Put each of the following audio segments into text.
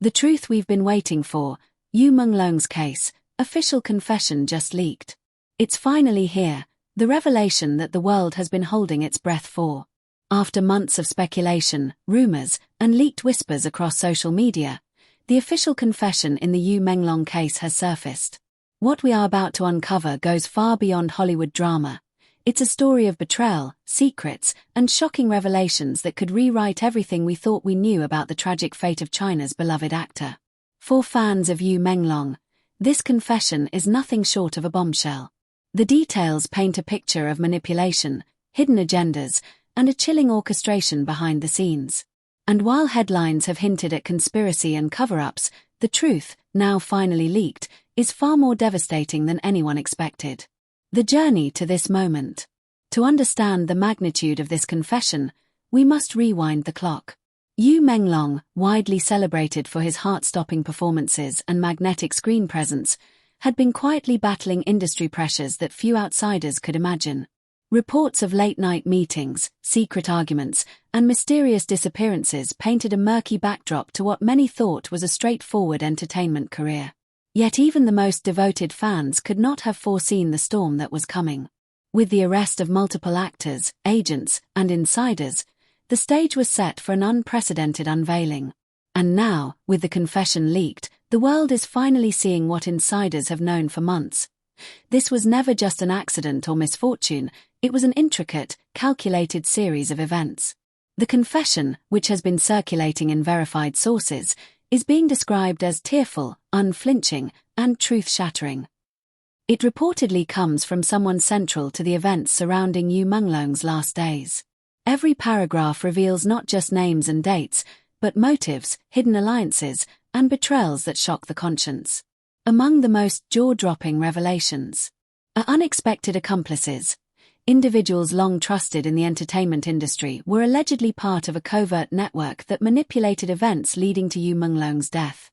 The truth we've been waiting for, Yu Menglong's case, official confession just leaked. It's finally here, the revelation that the world has been holding its breath for. After months of speculation, rumors, and leaked whispers across social media, the official confession in the Yu Menglong case has surfaced. What we are about to uncover goes far beyond Hollywood drama. It's a story of betrayal, secrets, and shocking revelations that could rewrite everything we thought we knew about the tragic fate of China's beloved actor. For fans of Yu Menglong, this confession is nothing short of a bombshell. The details paint a picture of manipulation, hidden agendas, and a chilling orchestration behind the scenes. And while headlines have hinted at conspiracy and cover-ups, the truth, now finally leaked, is far more devastating than anyone expected. The journey to this moment. To understand the magnitude of this confession, we must rewind the clock. Yu Menglong, widely celebrated for his heart-stopping performances and magnetic screen presence, had been quietly battling industry pressures that few outsiders could imagine. Reports of late-night meetings, secret arguments, and mysterious disappearances painted a murky backdrop to what many thought was a straightforward entertainment career. Yet even the most devoted fans could not have foreseen the storm that was coming. With the arrest of multiple actors, agents, and insiders, the stage was set for an unprecedented unveiling. And now, with the confession leaked, the world is finally seeing what insiders have known for months. This was never just an accident or misfortune, it was an intricate, calculated series of events. The confession, which has been circulating in verified sources, is being described as tearful, unflinching, and truth-shattering. It reportedly comes from someone central to the events surrounding Yu Menglong's last days. Every paragraph reveals not just names and dates, but motives, hidden alliances, and betrayals that shock the conscience. Among the most jaw-dropping revelations are unexpected accomplices. Individuals long trusted in the entertainment industry were allegedly part of a covert network that manipulated events leading to Yu Menglong's death.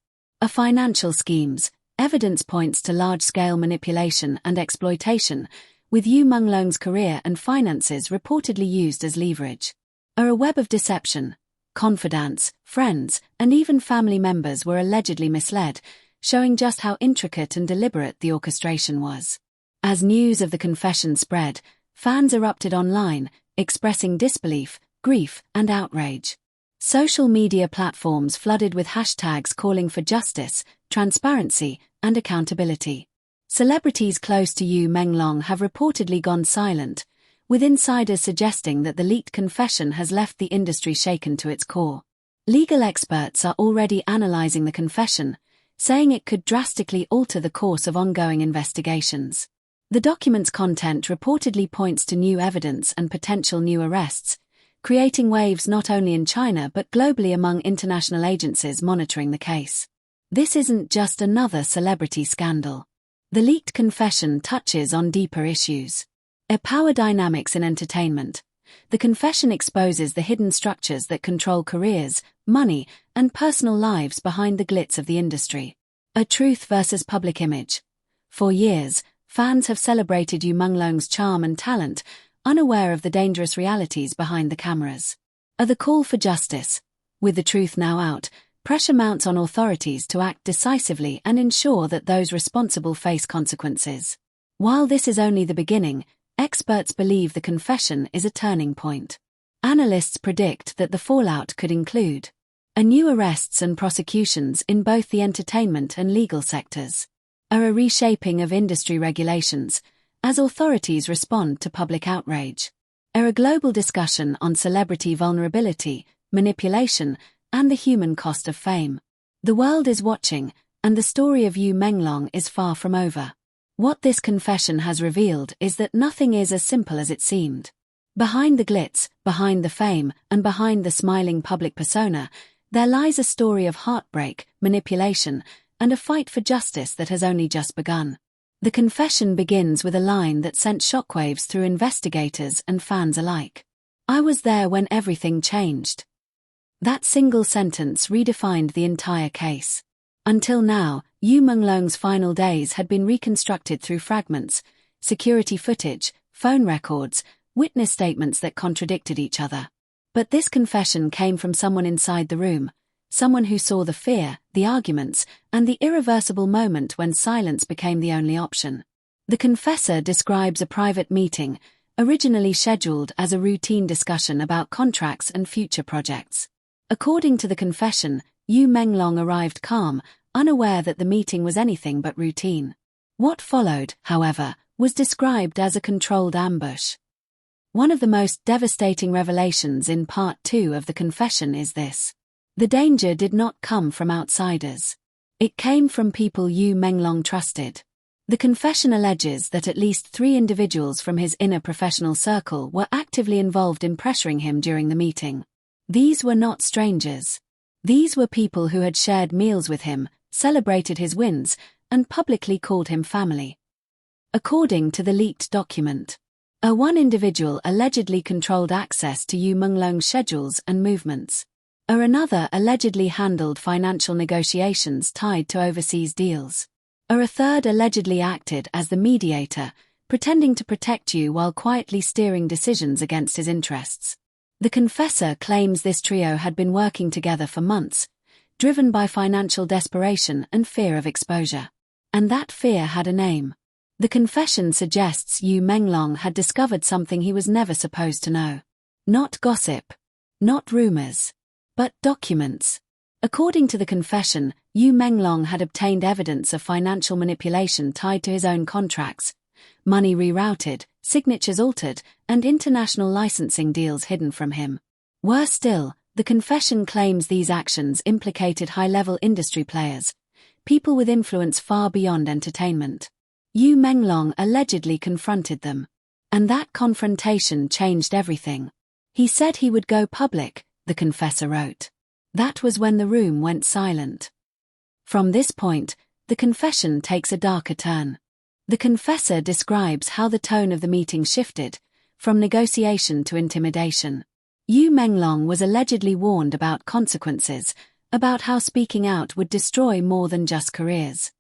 Financial schemes. Evidence points to large-scale manipulation and exploitation, with Yu Menglong's career and finances reportedly used as leverage. A web of deception. Confidants, friends, and even family members were allegedly misled, showing just how intricate and deliberate the orchestration was. As news of the confession spread, fans erupted online, expressing disbelief, grief, and outrage. Social media platforms flooded with hashtags calling for justice, transparency, and accountability. Celebrities close to Yu Menglong have reportedly gone silent, with insiders suggesting that the leaked confession has left the industry shaken to its core. Legal experts are already analyzing the confession, saying it could drastically alter the course of ongoing investigations. The document's content reportedly points to new evidence and potential new arrests, creating waves not only in China but globally among international agencies monitoring the case. This isn't just another celebrity scandal. The leaked confession touches on deeper issues. Power dynamics in entertainment. The confession exposes the hidden structures that control careers, money, and personal lives behind the glitz of the industry. A truth versus public image. For years, fans have celebrated Yu Menglong's charm and talent, unaware of the dangerous realities behind the cameras. The call for justice. With the truth now out, pressure mounts on authorities to act decisively and ensure that those responsible face consequences. While this is only the beginning, experts believe the confession is a turning point. Analysts predict that the fallout could include new arrests and prosecutions in both the entertainment and legal sectors. A reshaping of industry regulations, as authorities respond to public outrage. A global discussion on celebrity vulnerability, manipulation, and the human cost of fame. The world is watching, and the story of Yu Menglong is far from over. What this confession has revealed is that nothing is as simple as it seemed. Behind the glitz, behind the fame, and behind the smiling public persona, there lies a story of heartbreak, manipulation, and a fight for justice that has only just begun. The confession begins with a line that sent shockwaves through investigators and fans alike. "I was there when everything changed." That single sentence redefined the entire case. Until now, Yu Menglong's final days had been reconstructed through fragments, security footage, phone records, witness statements that contradicted each other. But this confession came from someone inside the room, someone who saw the fear, the arguments, and the irreversible moment when silence became the only option. The confessor describes a private meeting, originally scheduled as a routine discussion about contracts and future projects. According to the confession, Yu Menglong arrived calm, unaware that the meeting was anything but routine. What followed, however, was described as a controlled ambush. One of the most devastating revelations in Part 2 of the confession is this. The danger did not come from outsiders. It came from people Yu Menglong trusted. The confession alleges that at least 3 individuals from his inner professional circle were actively involved in pressuring him during the meeting. These were not strangers. These were people who had shared meals with him, celebrated his wins, and publicly called him family. According to the leaked document, one individual allegedly controlled access to Yu Menglong's schedules and movements. Another allegedly handled financial negotiations tied to overseas deals. A third allegedly acted as the mediator, pretending to protect Yu while quietly steering decisions against his interests. The confessor claims this trio had been working together for months, driven by financial desperation and fear of exposure. And that fear had a name. The confession suggests Yu Menglong had discovered something he was never supposed to know. Not gossip. Not rumors. But documents. According to the confession, Yu Menglong had obtained evidence of financial manipulation tied to his own contracts, money rerouted, signatures altered, and international licensing deals hidden from him. Worse still, the confession claims these actions implicated high-level industry players, people with influence far beyond entertainment. Yu Menglong allegedly confronted them. And that confrontation changed everything. He said he would go public, the confessor wrote. That was when the room went silent. From this point, the confession takes a darker turn. The confessor describes how the tone of the meeting shifted, from negotiation to intimidation. Yu Menglong was allegedly warned about consequences, about how speaking out would destroy more than just careers.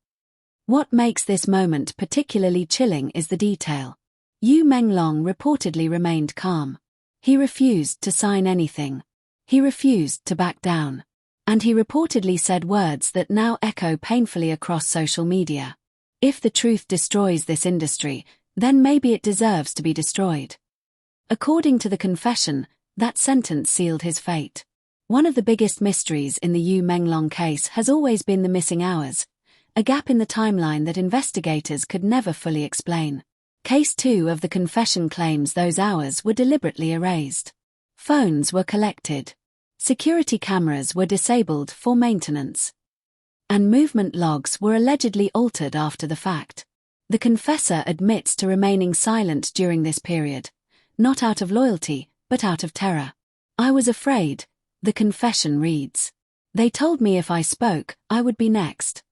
What makes this moment particularly chilling is the detail. Yu Menglong reportedly remained calm. He refused to sign anything. He refused to back down. And he reportedly said words that now echo painfully across social media. If the truth destroys this industry, then maybe it deserves to be destroyed. According to the confession, that sentence sealed his fate. One of the biggest mysteries in the Yu Menglong case has always been the missing hours, a gap in the timeline that investigators could never fully explain. Case 2 of the confession claims those hours were deliberately erased. Phones were collected. Security cameras were disabled for maintenance. And movement logs were allegedly altered after the fact. The confessor admits to remaining silent during this period, not out of loyalty, but out of terror. I was afraid, the confession reads. They told me if I spoke, I would be next.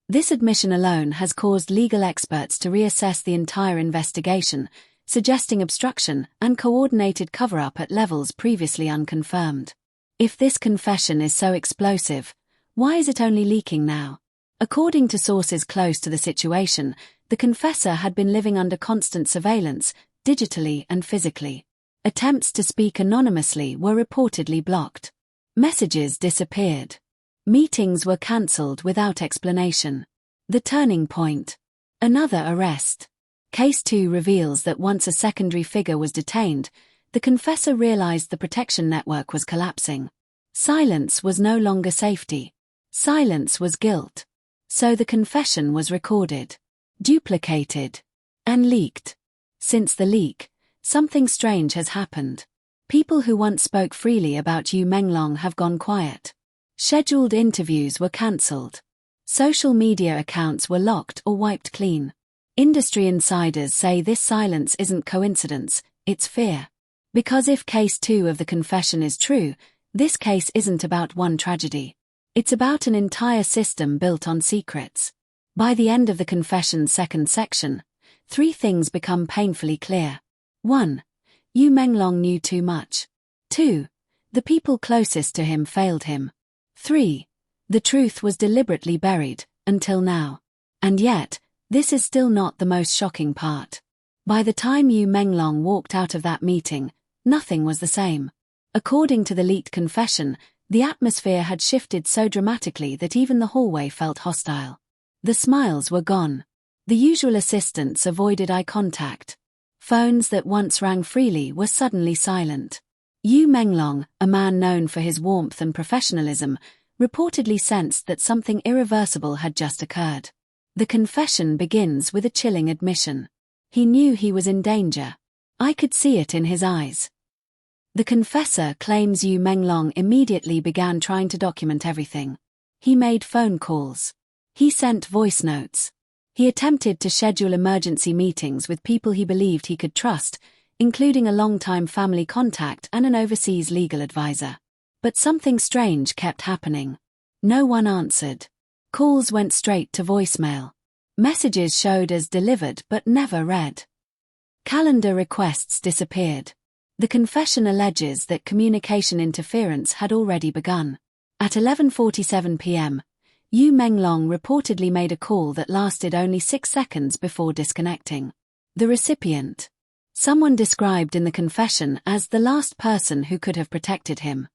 This admission alone has caused legal experts to reassess the entire investigation, suggesting obstruction and coordinated cover-up at levels previously unconfirmed. If this confession is so explosive, why is it only leaking now? According to sources close to the situation, the confessor had been living under constant surveillance, digitally and physically. Attempts to speak anonymously were reportedly blocked. Messages disappeared. Meetings were cancelled without explanation. The turning point. Another arrest. Case 2 reveals that once a secondary figure was detained, the confessor realized the protection network was collapsing. Silence was no longer safety. Silence was guilt. So the confession was recorded, duplicated, and leaked. Since the leak, something strange has happened. People who once spoke freely about Yu Menglong have gone quiet. Scheduled interviews were cancelled. Social media accounts were locked or wiped clean. Industry insiders say this silence isn't coincidence, it's fear. Because if case 2 of the confession is true, this case isn't about one tragedy. It's about an entire system built on secrets. By the end of the confession's second section, 3 things become painfully clear. 1. Yu Menglong knew too much. 2. The people closest to him failed him. 3. The truth was deliberately buried, until now. And yet, this is still not the most shocking part. By the time Yu Menglong walked out of that meeting, nothing was the same. According to the leaked confession, The atmosphere had shifted so dramatically that even the hallway felt hostile. The smiles were gone. The usual assistants avoided eye contact. Phones that once rang freely were suddenly silent. Yu Menglong, a man known for his warmth and professionalism, reportedly sensed that something irreversible had just occurred. The confession begins with a chilling admission. He knew he was in danger. I could see it in his eyes. The confessor claims Yu Menglong immediately began trying to document everything. He made phone calls. He sent voice notes. He attempted to schedule emergency meetings with people he believed he could trust, including a longtime family contact and an overseas legal advisor. But something strange kept happening. No one answered. Calls went straight to voicemail. Messages showed as delivered but never read. Calendar requests disappeared. The confession alleges that communication interference had already begun. At 11:47 p.m., Yu Menglong reportedly made a call that lasted only 6 seconds before disconnecting. The recipient. Someone described in the confession as the last person who could have protected him.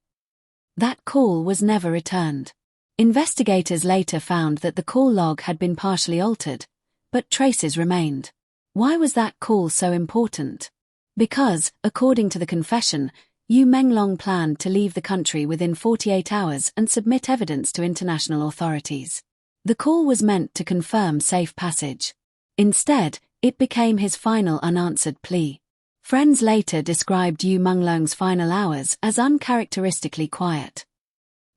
That call was never returned. Investigators later found that the call log had been partially altered, but traces remained. Why was that call so important? Because, according to the confession, Yu Menglong planned to leave the country within 48 hours and submit evidence to international authorities. The call was meant to confirm safe passage. Instead, it became his final unanswered plea. Friends later described Yu Menglong's final hours as uncharacteristically quiet.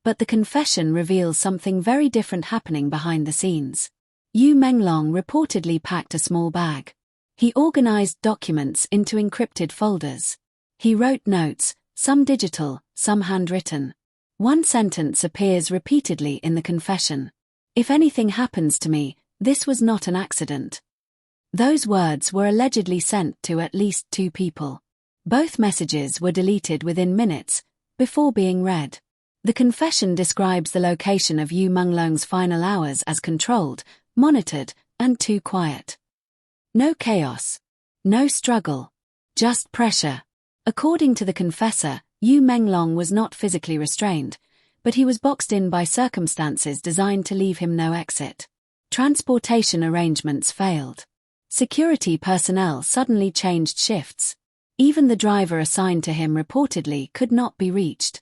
But the confession reveals something very different happening behind the scenes. Yu Menglong reportedly packed a small bag. He organized documents into encrypted folders. He wrote notes, some digital, some handwritten. One sentence appears repeatedly in the confession. If anything happens to me, this was not an accident. Those words were allegedly sent to at least 2 people. Both messages were deleted within minutes, before being read. The confession describes the location of Yu Menglong's final hours as controlled, monitored, and too quiet. No chaos. No struggle. Just pressure. According to the confessor, Yu Menglong was not physically restrained, but he was boxed in by circumstances designed to leave him no exit. Transportation arrangements failed. Security personnel suddenly changed shifts. Even the driver assigned to him reportedly could not be reached.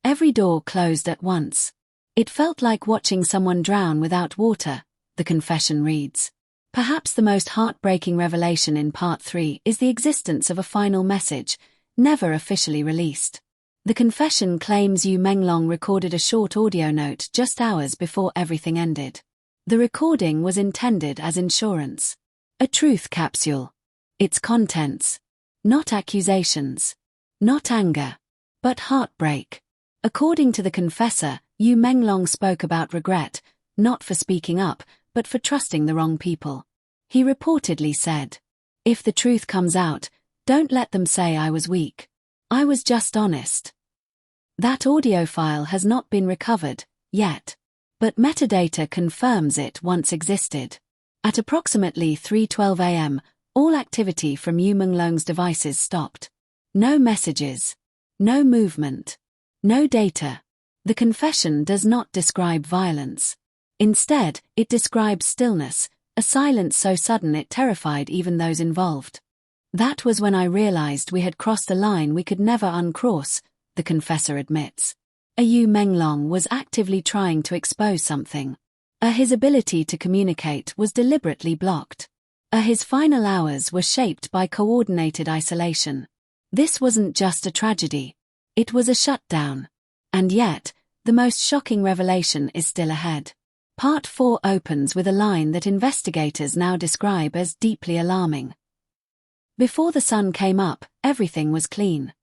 Every door closed at once. It felt like watching someone drown without water, the confession reads. Perhaps the most heartbreaking revelation in Part 3 is the existence of a final message, never officially released. The confession claims Yu Menglong recorded a short audio note just hours before everything ended. The recording was intended as insurance. A truth capsule. Its contents. Not accusations. Not anger. But heartbreak. According to the confessor, Yu Menglong spoke about regret, not for speaking up, but for trusting the wrong people. He reportedly said, "If the truth comes out, don't let them say I was weak. I was just honest." That audio file has not been recovered, yet. But metadata confirms it once existed. At approximately 3:12 a.m., all activity from Yu Menglong's devices stopped. No messages. No movement. No data. The confession does not describe violence. Instead, it describes stillness, a silence so sudden it terrified even those involved. That was when I realized we had crossed a line we could never uncross, the confessor admits. Yu Menglong was actively trying to expose something. His ability to communicate was deliberately blocked. His final hours were shaped by coordinated isolation. This wasn't just a tragedy. It was a shutdown. And yet, the most shocking revelation is still ahead. Part 4 opens with a line that investigators now describe as deeply alarming. Before the sun came up, everything was clean.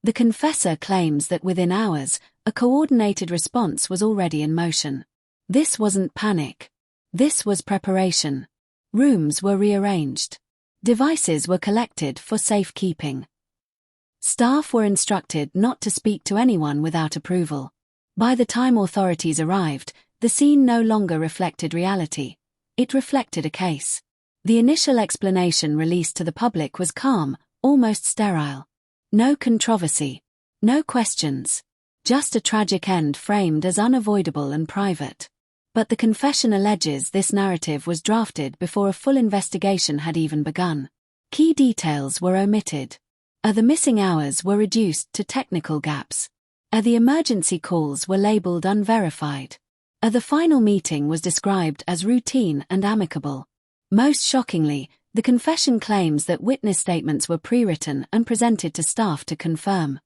The confessor claims that within hours, a coordinated response was already in motion. This wasn't panic. This was preparation. Rooms were rearranged. Devices were collected for safekeeping. Staff were instructed not to speak to anyone without approval. By the time authorities arrived, the scene no longer reflected reality. It reflected a case. The initial explanation released to the public was calm, almost sterile. No controversy. No questions. Just a tragic end framed as unavoidable and private. But the confession alleges this narrative was drafted before a full investigation had even begun. Key details were omitted. The missing hours were reduced to technical gaps. The emergency calls were labeled unverified. The final meeting was described as routine and amicable. Most shockingly, the confession claims that witness statements were pre-written and presented to staff to confirm.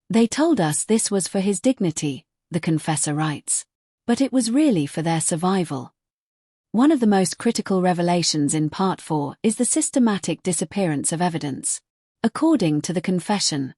They told us this was for his dignity, the confessor writes. But it was really for their survival. One of the most critical revelations in Part 4 is the systematic disappearance of evidence. According to the confession,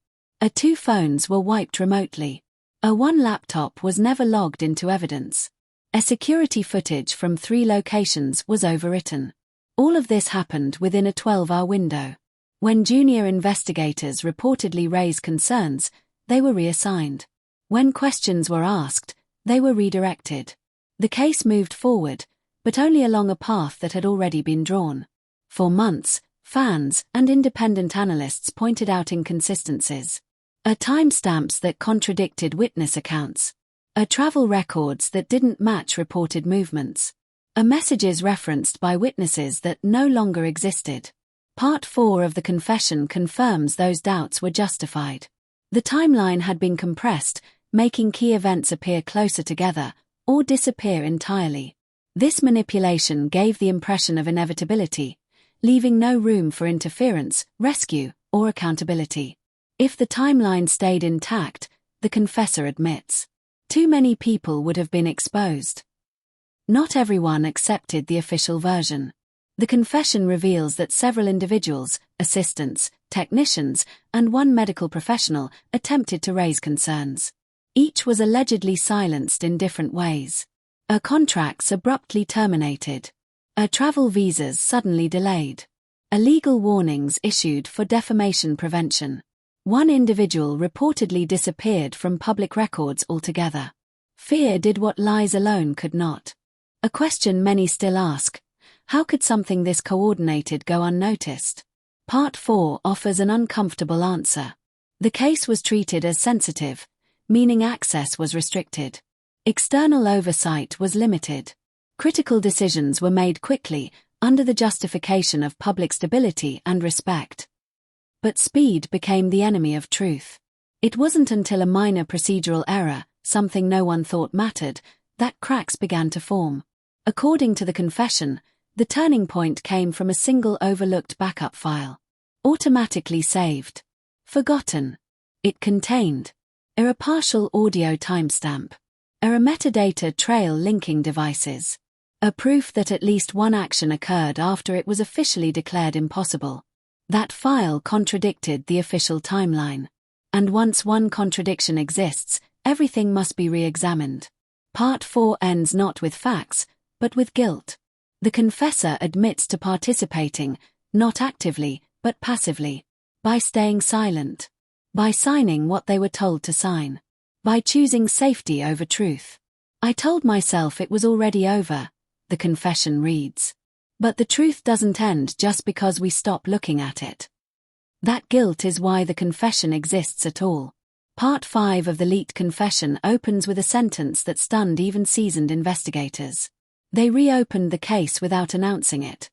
2 phones were wiped remotely. 1 laptop was never logged into evidence. Security footage from 3 locations was overwritten. All of this happened within a 12-hour window. When junior investigators reportedly raised concerns, they were reassigned. When questions were asked, they were redirected. The case moved forward, but only along a path that had already been drawn. For months, fans and independent analysts pointed out inconsistencies. Timestamps that contradicted witness accounts. Travel records that didn't match reported movements. Messages referenced by witnesses that no longer existed. Part 4 of the confession confirms those doubts were justified. The timeline had been compressed, making key events appear closer together, or disappear entirely. This manipulation gave the impression of inevitability, leaving no room for interference, rescue, or accountability. If the timeline stayed intact, the confessor admits, too many people would have been exposed. Not everyone accepted the official version. The confession reveals that several individuals, assistants, technicians, and 1 medical professional attempted to raise concerns. Each was allegedly silenced in different ways. Contracts abruptly terminated. Travel visas suddenly delayed. Legal warnings issued for defamation prevention. 1 individual reportedly disappeared from public records altogether. Fear did what lies alone could not. A question many still ask: how could something this coordinated go unnoticed? Part 4 offers an uncomfortable answer. The case was treated as sensitive, meaning access was restricted. External oversight was limited. Critical decisions were made quickly, under the justification of public stability and respect. But speed became the enemy of truth. It wasn't until a minor procedural error, something no one thought mattered, that cracks began to form. According to the confession, the turning point came from a single overlooked backup file. Automatically saved. Forgotten. It contained a partial audio timestamp. A metadata trail linking devices. A proof that at least 1 action occurred after it was officially declared impossible. That file contradicted the official timeline. And once 1 contradiction exists, everything must be re-examined. Part 4 ends not with facts, but with guilt. The confessor admits to participating, not actively, but passively. By staying silent. By signing what they were told to sign. By choosing safety over truth. I told myself it was already over, the confession reads. But the truth doesn't end just because we stop looking at it. That guilt is why the confession exists at all. Part 5 of the leaked confession opens with a sentence that stunned even seasoned investigators. They reopened the case without announcing it.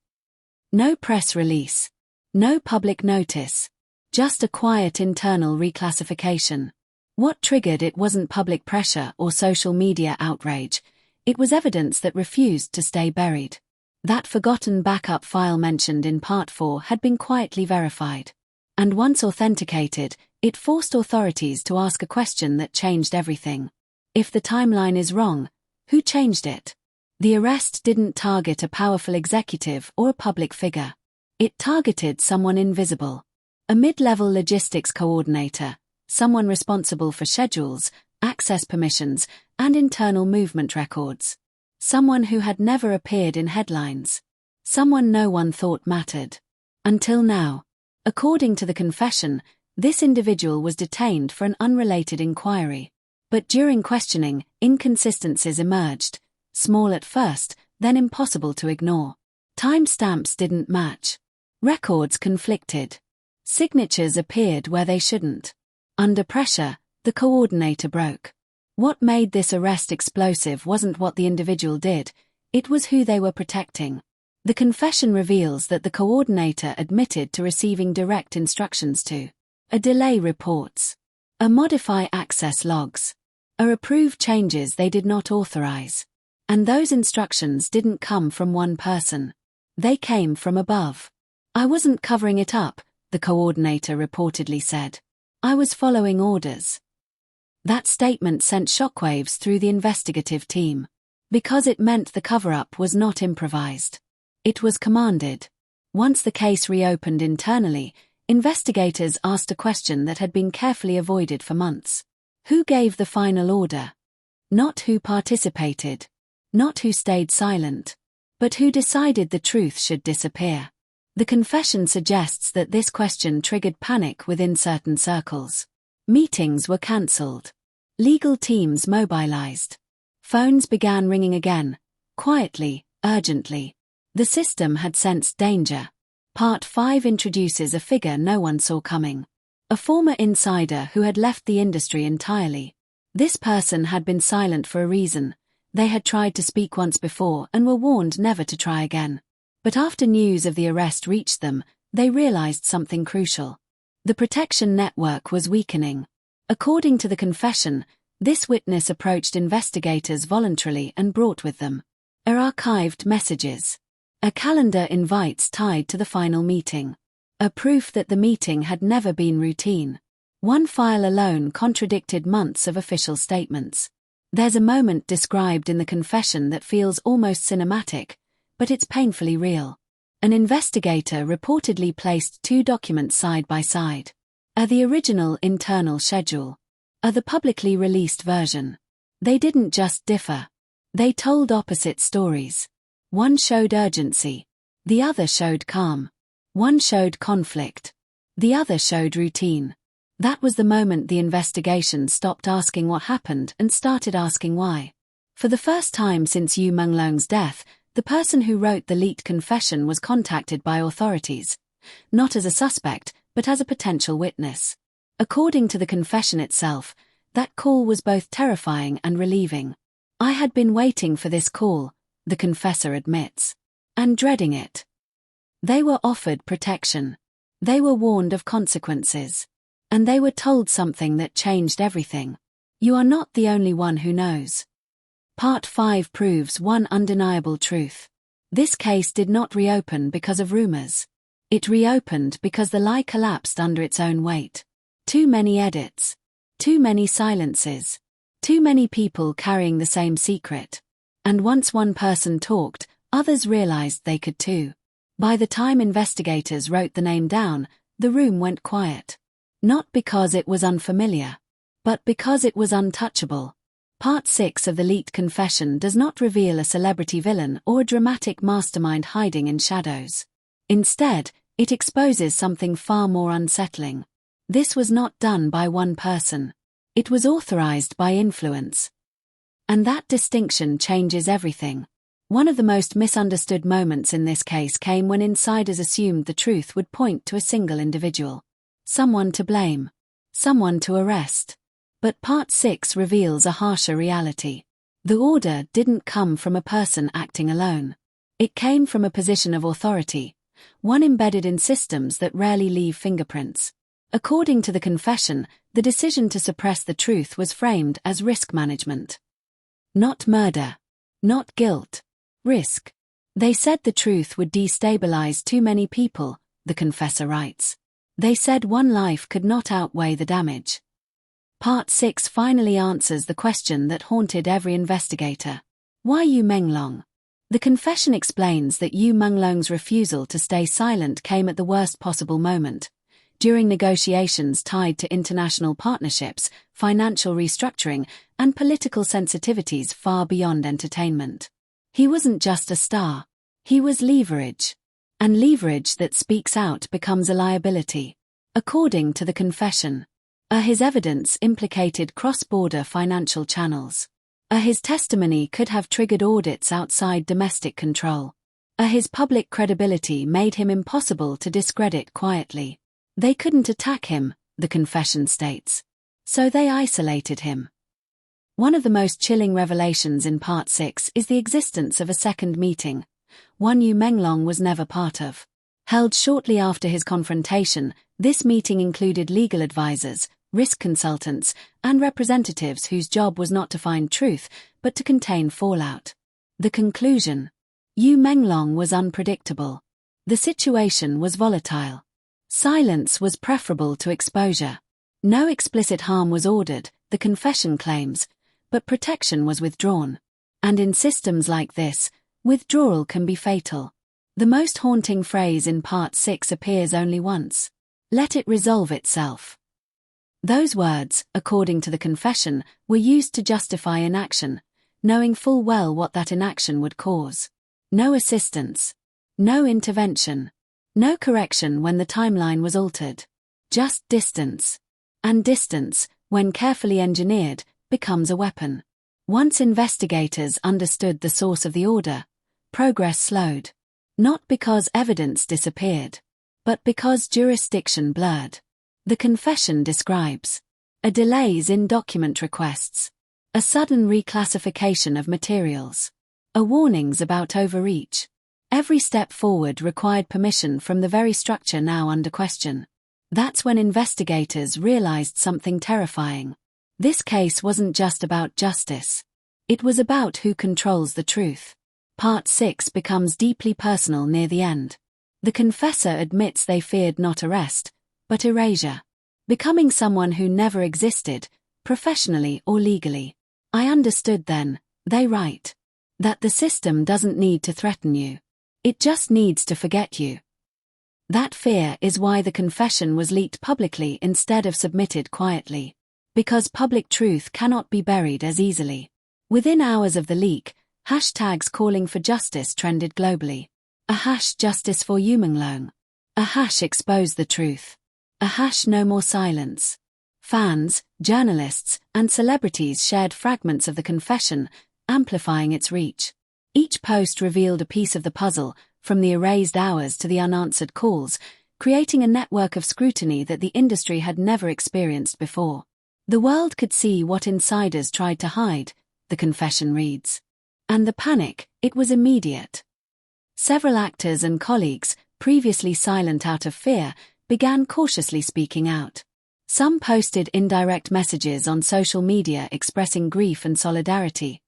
No press release. No public notice. Just a quiet internal reclassification. What triggered it wasn't public pressure or social media outrage. It was evidence that refused to stay buried. That forgotten backup file mentioned in Part 4 had been quietly verified. And once authenticated, it forced authorities to ask a question that changed everything. If the timeline is wrong, who changed it? The arrest didn't target a powerful executive or a public figure. It targeted someone invisible. A mid-level logistics coordinator, someone responsible for schedules, access permissions, and internal movement records. Someone who had never appeared in headlines. Someone no one thought mattered. Until now. According to the confession, this individual was detained for an unrelated inquiry. But during questioning, inconsistencies emerged. Small at first, then impossible to ignore. Timestamps didn't match. Records conflicted. Signatures appeared where they shouldn't. Under pressure, The coordinator broke. What made this arrest explosive wasn't what the individual did, it was who they were protecting. The confession reveals that the coordinator admitted to receiving direct instructions to delay reports, modify access logs, approve changes they did not authorize. And those instructions didn't come from one person. They came from above. I wasn't covering it up, the coordinator reportedly said. I was following orders. That statement sent shockwaves through the investigative team. Because it meant the cover-up was not improvised. It was commanded. Once the case reopened internally, investigators asked a question that had been carefully avoided for months. Who gave the final order? Not who participated. Not who stayed silent. But who decided the truth should disappear. The confession suggests that this question triggered panic within certain circles. Meetings were cancelled. Legal teams mobilized. Phones began ringing again, quietly, urgently. The system had sensed danger. Part 5 introduces a figure no one saw coming. A former insider who had left the industry entirely. This person had been silent for a reason. They had tried to speak once before and were warned never to try again. But after news of the arrest reached them, they realized something crucial. The protection network was weakening. According to the confession, this witness approached investigators voluntarily and brought with them archived messages, calendar invites tied to the final meeting, a proof that the meeting had never been routine. One file alone contradicted months of official statements. There's a moment described in the confession that feels almost cinematic, but it's painfully real. An investigator reportedly placed 2 documents side by side. The original internal schedule. The publicly released version. They didn't just differ. They told opposite stories. One showed urgency. The other showed calm. One showed conflict. The other showed routine. That was the moment the investigation stopped asking what happened and started asking why. For the first time since Yu Menglong's death, the person who wrote the leaked confession was contacted by authorities. Not as a suspect, but as a potential witness. According to the confession itself, that call was both terrifying and relieving. I had been waiting for this call, the confessor admits. And dreading it. They were offered protection. They were warned of consequences. And they were told something that changed everything. You are not the only one who knows. Part 5 proves one undeniable truth. This case did not reopen because of rumors. It reopened because the lie collapsed under its own weight. Too many edits. Too many silences. Too many people carrying the same secret. And once one person talked, others realized they could too. By the time investigators wrote the name down, the room went quiet. Not because it was unfamiliar, but because it was untouchable. Part 6 of the leaked confession does not reveal a celebrity villain or a dramatic mastermind hiding in shadows. Instead, it exposes something far more unsettling. This was not done by one person. It was authorized by influence. And that distinction changes everything. One of the most misunderstood moments in this case came when insiders assumed the truth would point to a single individual. Someone to blame. Someone to arrest. But Part 6 reveals a harsher reality. The order didn't come from a person acting alone. It came from a position of authority, one embedded in systems that rarely leave fingerprints. According to the confession, the decision to suppress the truth was framed as risk management. Not murder. Not guilt. Risk. They said the truth would destabilize too many people, the confessor writes. They said one life could not outweigh the damage. Part 6 finally answers the question that haunted every investigator. Why Yu Menglong? The confession explains that Yu Menglong's refusal to stay silent came at the worst possible moment, during negotiations tied to international partnerships, financial restructuring, and political sensitivities far beyond entertainment. He wasn't just a star. He was leverage. And leverage that speaks out becomes a liability. According to the confession, his evidence implicated cross-border financial channels. His testimony could have triggered audits outside domestic control. His public credibility made him impossible to discredit quietly. They couldn't attack him, the confession states. So they isolated him. One of the most chilling revelations in Part 6 is the existence of a second meeting, one Yu Menglong was never part of. Held shortly after his confrontation, this meeting included legal advisors, risk consultants, and representatives whose job was not to find truth, but to contain fallout. The conclusion: Yu Menglong was unpredictable. The situation was volatile. Silence was preferable to exposure. No explicit harm was ordered, the confession claims, but protection was withdrawn. And in systems like this, withdrawal can be fatal. The most haunting phrase in Part 6 appears only once: "Let it resolve itself." Those words, according to the confession, were used to justify inaction, knowing full well what that inaction would cause. No assistance. No intervention. No correction when the timeline was altered. Just distance. And distance, when carefully engineered, becomes a weapon. Once investigators understood the source of the order, progress slowed. Not because evidence disappeared, but because jurisdiction blurred. The confession describes a delays in document requests, a sudden reclassification of materials, a warnings about overreach. Every step forward required permission from the very structure now under question. That's when investigators realized something terrifying. This case wasn't just about justice. It was about who controls the truth. Part 6 becomes deeply personal near the end. The confessor admits they feared not arrest, but erasure. Becoming someone who never existed, professionally or legally. "I understood then," they write, "that the system doesn't need to threaten you. It just needs to forget you." That fear is why the confession was leaked publicly instead of submitted quietly. Because public truth cannot be buried as easily. Within hours of the leak, hashtags calling for justice trended globally. A hash justice for Yu Menglong. A hash expose the truth. A hash no more silence. Fans, journalists, and celebrities shared fragments of the confession, amplifying its reach. Each post revealed a piece of the puzzle, from the erased hours to the unanswered calls, creating a network of scrutiny that the industry had never experienced before. The world could see what insiders tried to hide, the confession reads. And the panic, it was immediate. Several actors and colleagues, previously silent out of fear, began cautiously speaking out. Some posted indirect messages on social media expressing grief and solidarity.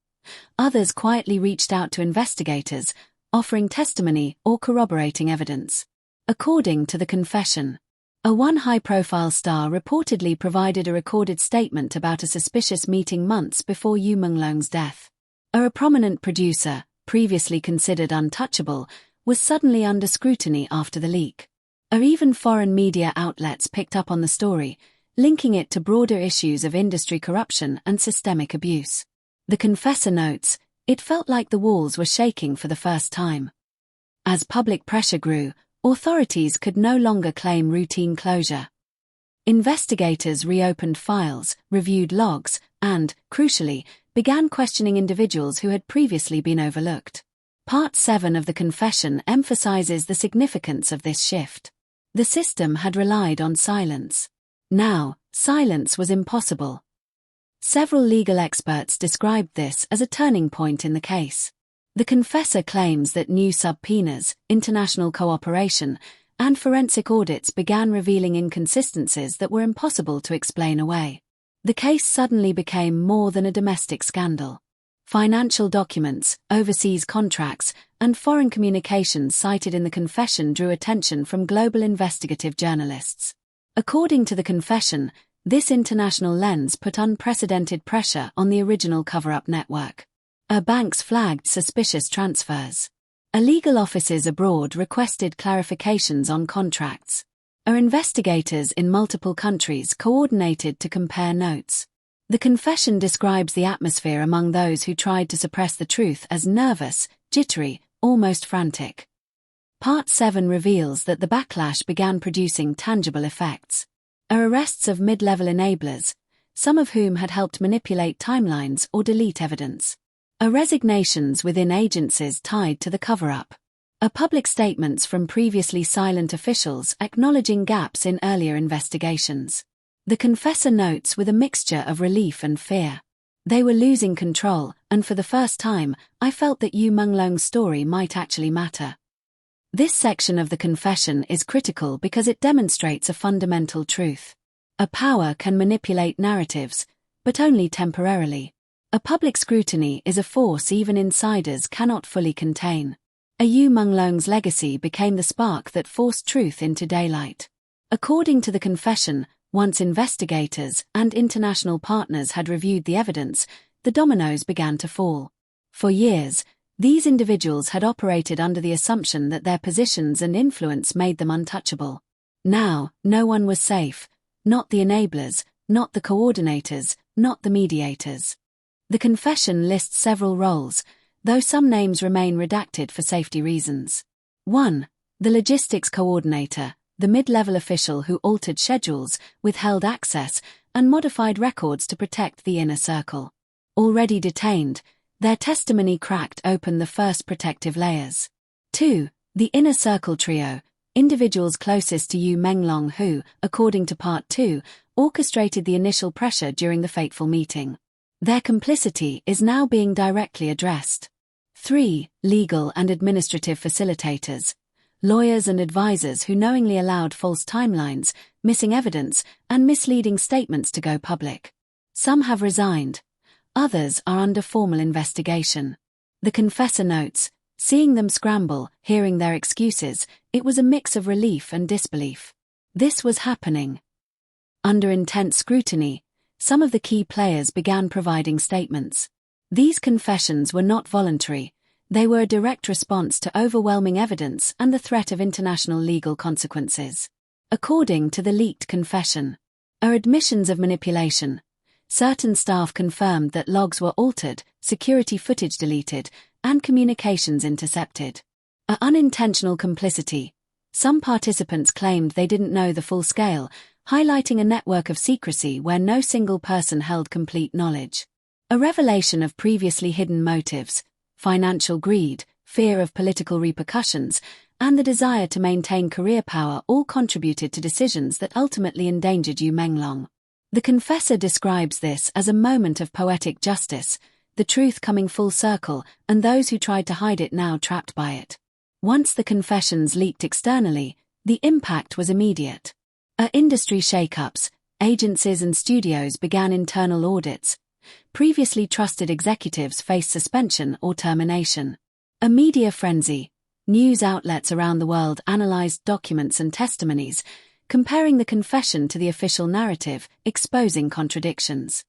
Others quietly reached out to investigators, offering testimony or corroborating evidence. According to the confession, one high-profile star reportedly provided a recorded statement about a suspicious meeting months before Yu Menglong's death. A prominent producer, previously considered untouchable, was suddenly under scrutiny after the leak. Even foreign media outlets picked up on the story, linking it to broader issues of industry corruption and systemic abuse. The confessor notes, "It felt like the walls were shaking for the first time." As public pressure grew, authorities could no longer claim routine closure. Investigators reopened files, reviewed logs, and, crucially, began questioning individuals who had previously been overlooked. Part 7 of the confession emphasizes the significance of this shift. The system had relied on silence. Now, silence was impossible. Several legal experts described this as a turning point in the case. The confessor claims that new subpoenas, international cooperation, and forensic audits began revealing inconsistencies that were impossible to explain away. The case suddenly became more than a domestic scandal. Financial documents, overseas contracts, and foreign communications cited in the confession drew attention from global investigative journalists. According to the confession, this international lens put unprecedented pressure on the original cover-up network. Banks flagged suspicious transfers. Legal offices abroad requested clarifications on contracts. Investigators in multiple countries coordinated to compare notes. The confession describes the atmosphere among those who tried to suppress the truth as nervous, jittery, almost frantic. Part 7 reveals that the backlash began producing tangible effects. Arrests of mid-level enablers, some of whom had helped manipulate timelines or delete evidence. Resignations within agencies tied to the cover-up. Public statements from previously silent officials acknowledging gaps in earlier investigations. The confessor notes with a mixture of relief and fear. They were losing control, and for the first time, I felt that Yu Menglong's story might actually matter. This section of the confession is critical because it demonstrates a fundamental truth. A power can manipulate narratives, but only temporarily. A public scrutiny is a force even insiders cannot fully contain. Yu Menglong's legacy became the spark that forced truth into daylight. According to the confession, once investigators and international partners had reviewed the evidence, the dominoes began to fall. For years, these individuals had operated under the assumption that their positions and influence made them untouchable. Now, no one was safe, not the enablers, not the coordinators, not the mediators. The confession lists several roles, though some names remain redacted for safety reasons. 1. The logistics coordinator, the mid-level official who altered schedules, withheld access, and modified records to protect the inner circle. Already detained, their testimony cracked open the first protective layers. 2. The inner circle trio, individuals closest to Yu Menglong who, according to Part 2, orchestrated the initial pressure during the fateful meeting. Their complicity is now being directly addressed. 3. Legal and administrative facilitators, lawyers and advisors who knowingly allowed false timelines, missing evidence, and misleading statements to go public. Some have resigned. Others are under formal investigation. The confessor notes, seeing them scramble, hearing their excuses, it was a mix of relief and disbelief. This was happening. Under intense scrutiny, some of the key players began providing statements. These confessions were not voluntary, they were a direct response to overwhelming evidence and the threat of international legal consequences. According to the leaked confession, are admissions of manipulation. Certain staff confirmed that logs were altered, security footage deleted, and communications intercepted. Unintentional complicity. Some participants claimed they didn't know the full scale, highlighting a network of secrecy where no single person held complete knowledge. A revelation of previously hidden motives, financial greed, fear of political repercussions, and the desire to maintain career power all contributed to decisions that ultimately endangered Yu Menglong. The confessor describes this as a moment of poetic justice, the truth coming full circle, and those who tried to hide it now trapped by it. Once the confessions leaked externally, the impact was immediate. Industry shakeups, agencies and studios began internal audits. Previously trusted executives faced suspension or termination. A media frenzy. News outlets around the world analyzed documents and testimonies, comparing the confession to the official narrative, exposing contradictions.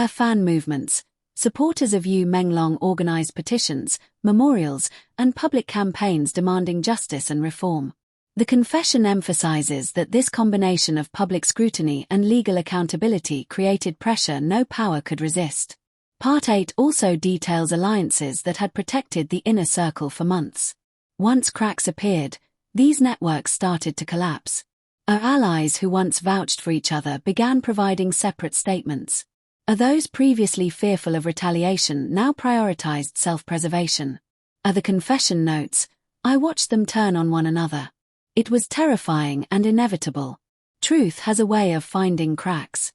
Fan movements. Supporters of Yu Menglong organized petitions, memorials, and public campaigns demanding justice and reform. The confession emphasizes that this combination of public scrutiny and legal accountability created pressure no power could resist. Part 8 also details alliances that had protected the inner circle for months. Once cracks appeared, these networks started to collapse. Our allies who once vouched for each other began providing separate statements. Those previously fearful of retaliation now prioritized self-preservation. The confession notes, I watched them turn on one another. It was terrifying and inevitable. Truth has a way of finding cracks.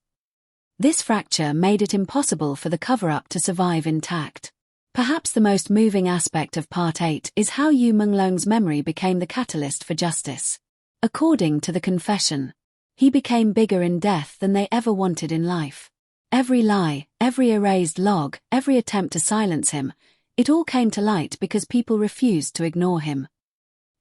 This fracture made it impossible for the cover-up to survive intact. Perhaps the most moving aspect of Part 8 is how Yu Menglong's memory became the catalyst for justice. According to the confession, he became bigger in death than they ever wanted in life. Every lie, every erased log, every attempt to silence him, it all came to light because people refused to ignore him.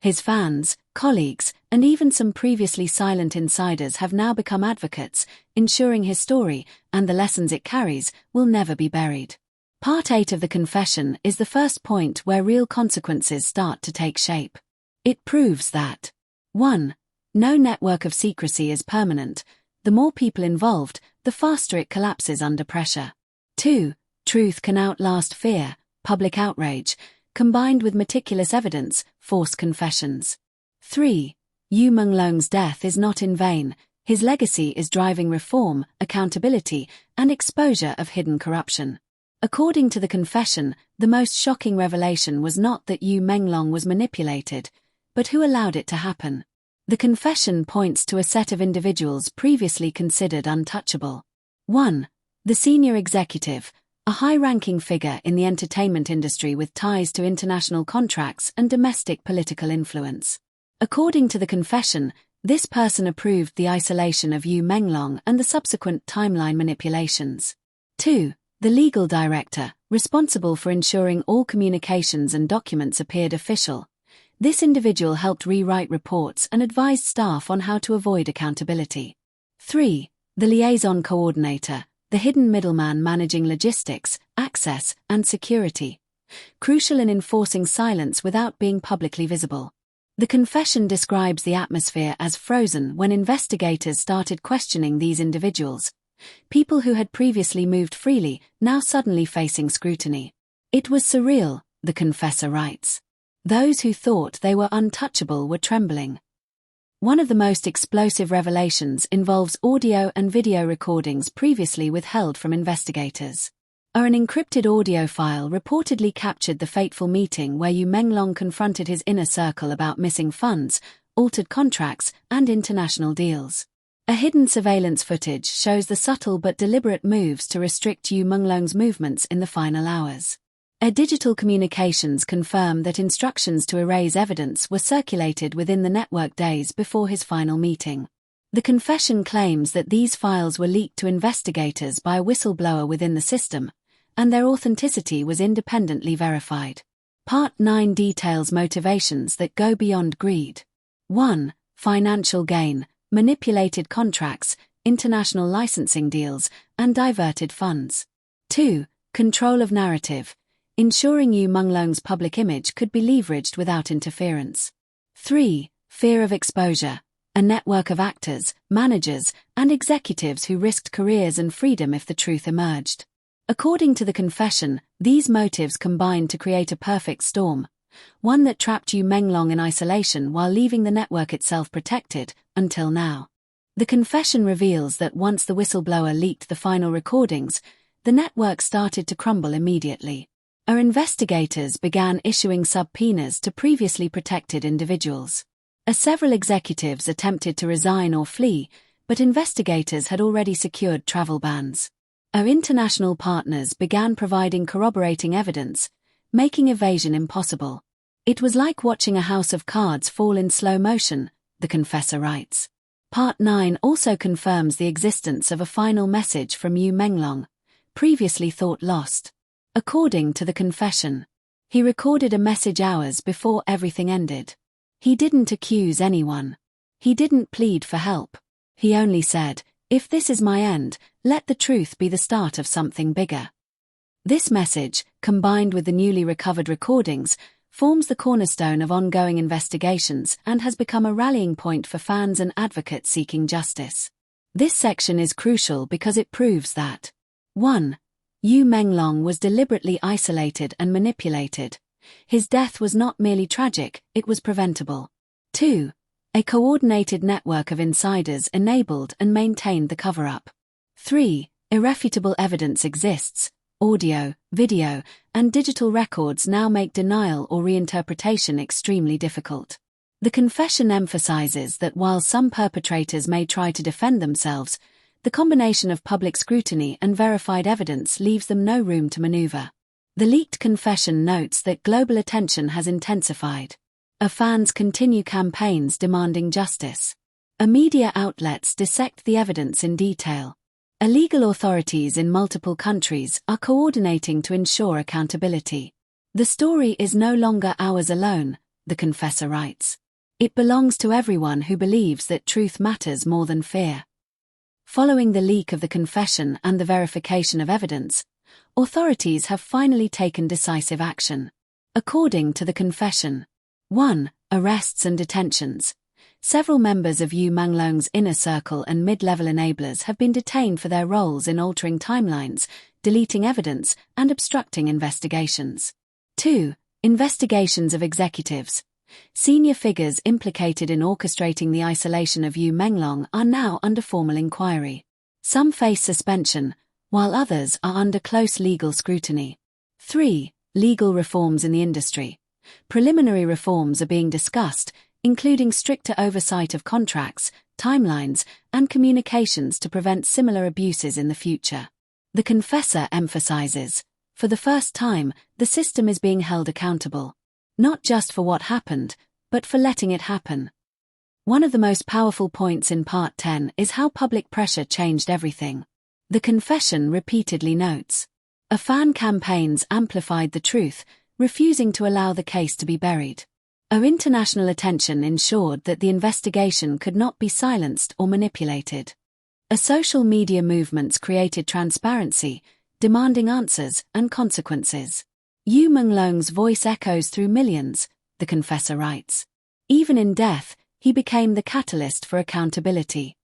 His fans, colleagues, and even some previously silent insiders have now become advocates, ensuring his story, and the lessons it carries, will never be buried. Part 8 of the confession is the first point where real consequences start to take shape. It proves that 1. No network of secrecy is permanent. The more people involved, the faster it collapses under pressure. 2. Truth can outlast fear, public outrage, combined with meticulous evidence, forced confessions. 3. Yu Menglong's death is not in vain. His legacy is driving reform, accountability, and exposure of hidden corruption. According to the confession, the most shocking revelation was not that Yu Menglong was manipulated, but who allowed it to happen. The confession points to a set of individuals previously considered untouchable. 1. The senior executive, a high-ranking figure in the entertainment industry with ties to international contracts and domestic political influence. According to the confession, this person approved the isolation of Yu Menglong and the subsequent timeline manipulations. 2. The legal director, responsible for ensuring all communications and documents appeared official. This individual helped rewrite reports and advised staff on how to avoid accountability. 3. The liaison coordinator, the hidden middleman managing logistics, access, and security. Crucial in enforcing silence without being publicly visible. The confession describes the atmosphere as frozen when investigators started questioning these individuals. People who had previously moved freely, now suddenly facing scrutiny. It was surreal, the confessor writes. Those who thought they were untouchable were trembling. One of the most explosive revelations involves audio and video recordings previously withheld from investigators. An encrypted audio file reportedly captured the fateful meeting where Yu Menglong confronted his inner circle about missing funds, altered contracts, and international deals. A hidden surveillance footage shows the subtle but deliberate moves to restrict Yu Menglong's movements in the final hours. Digital communications confirm that instructions to erase evidence were circulated within the network days before his final meeting. The confession claims that these files were leaked to investigators by a whistleblower within the system, and their authenticity was independently verified. Part 9 details motivations that go beyond greed. 1. Financial gain, manipulated contracts, international licensing deals, and diverted funds. 2. Control of narrative, ensuring Yu Menglong's public image could be leveraged without interference. 3. Fear of exposure, a network of actors, managers, and executives who risked careers and freedom if the truth emerged. According to the confession, these motives combined to create a perfect storm, one that trapped Yu Menglong in isolation while leaving the network itself protected, until now. The confession reveals that once the whistleblower leaked the final recordings, the network started to crumble immediately. Our investigators began issuing subpoenas to previously protected individuals. Several executives attempted to resign or flee, but investigators had already secured travel bans. Our international partners began providing corroborating evidence, making evasion impossible. It was like watching a house of cards fall in slow motion, the confessor writes. Part 9 also confirms the existence of a final message from Yu Menglong, previously thought lost. According to the confession, he recorded a message hours before everything ended. He didn't accuse anyone. He didn't plead for help. He only said, "If this is my end, let the truth be the start of something bigger." This message, combined with the newly recovered recordings, forms the cornerstone of ongoing investigations and has become a rallying point for fans and advocates seeking justice. This section is crucial because it proves that 1. Yu Menglong was deliberately isolated and manipulated. His death was not merely tragic, it was preventable. 2. A coordinated network of insiders enabled and maintained the cover-up. 3. Irrefutable evidence exists. Audio, video, and digital records now make denial or reinterpretation extremely difficult. The confession emphasizes that while some perpetrators may try to defend themselves, the combination of public scrutiny and verified evidence leaves them no room to maneuver. The leaked confession notes that global attention has intensified. Fans continue campaigns demanding justice. Media outlets dissect the evidence in detail. Legal authorities in multiple countries are coordinating to ensure accountability. The story is no longer ours alone, the confessor writes. It belongs to everyone who believes that truth matters more than fear. Following the leak of the confession and the verification of evidence, authorities have finally taken decisive action. According to the confession, 1. Arrests and detentions. Several members of Yu Menglong's inner circle and mid-level enablers have been detained for their roles in altering timelines, deleting evidence, and obstructing investigations. 2. Investigations of executives. Senior figures implicated in orchestrating the isolation of Yu Menglong are now under formal inquiry. Some face suspension, while others are under close legal scrutiny. 3. Legal reforms in the industry. Preliminary reforms are being discussed, including stricter oversight of contracts, timelines, and communications to prevent similar abuses in the future. The confessor emphasizes, for the first time, the system is being held accountable. Not just for what happened, but for letting it happen. One of the most powerful points in Part 10 is how public pressure changed everything. The confession repeatedly notes, a fan campaigns amplified the truth, refusing to allow the case to be buried. International attention ensured that the investigation could not be silenced or manipulated. Social media movements created transparency, demanding answers and consequences. Yu Menglong's voice echoes through millions, the confessor writes. Even in death, he became the catalyst for accountability.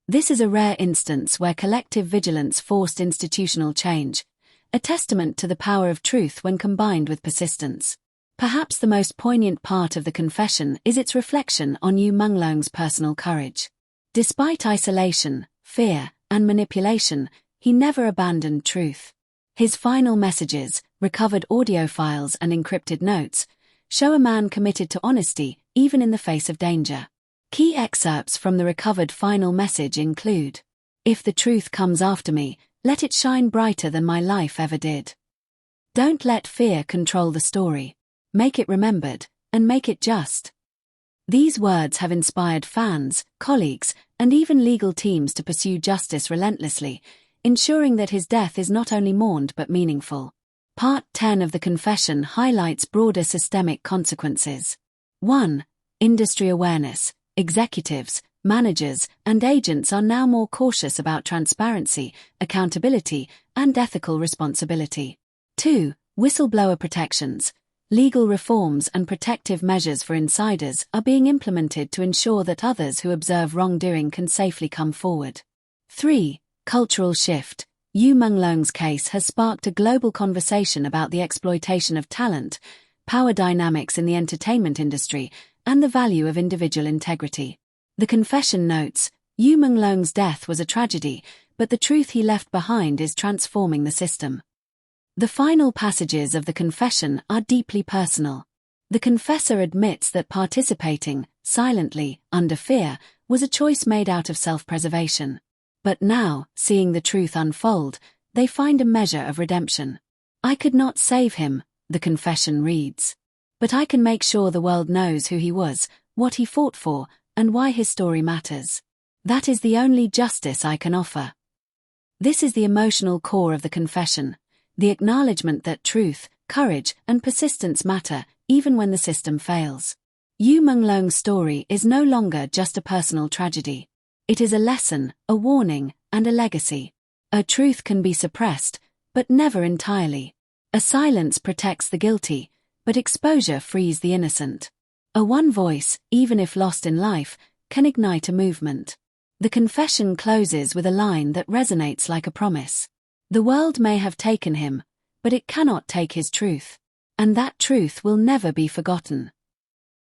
This is a rare instance where collective vigilance forced institutional change, a testament to the power of truth when combined with persistence. Perhaps the most poignant part of the confession is its reflection on Yu Menglong's personal courage. Despite isolation, fear, and manipulation, he never abandoned truth. His final messages, recovered audio files and encrypted notes, show a man committed to honesty, even in the face of danger. Key excerpts from the recovered final message include, "If the truth comes after me, let it shine brighter than my life ever did. Don't let fear control the story. Make it remembered, and make it just." These words have inspired fans, colleagues, and even legal teams to pursue justice relentlessly, ensuring that his death is not only mourned but meaningful. Part 10 of the confession highlights broader systemic consequences. 1. Industry awareness. Executives, managers, and agents are now more cautious about transparency, accountability, and ethical responsibility. 2. Whistleblower protections. Legal reforms and protective measures for insiders are being implemented to ensure that others who observe wrongdoing can safely come forward. 3. Cultural shift. Yu Menglong's case has sparked a global conversation about the exploitation of talent, power dynamics in the entertainment industry, and the value of individual integrity. The confession notes, Yu Menglong's death was a tragedy, but the truth he left behind is transforming the system. The final passages of the confession are deeply personal. The confessor admits that participating, silently, under fear, was a choice made out of self-preservation. But now, seeing the truth unfold, they find a measure of redemption. "I could not save him," the confession reads. "But I can make sure the world knows who he was, what he fought for, and why his story matters. That is the only justice I can offer." This is the emotional core of the confession, the acknowledgement that truth, courage, and persistence matter, even when the system fails. Yu Menglong's story is no longer just a personal tragedy. It is a lesson, a warning, and a legacy. A truth can be suppressed, but never entirely. A silence protects the guilty, but exposure frees the innocent. A one voice, even if lost in life, can ignite a movement. The confession closes with a line that resonates like a promise. The world may have taken him, but it cannot take his truth. And that truth will never be forgotten.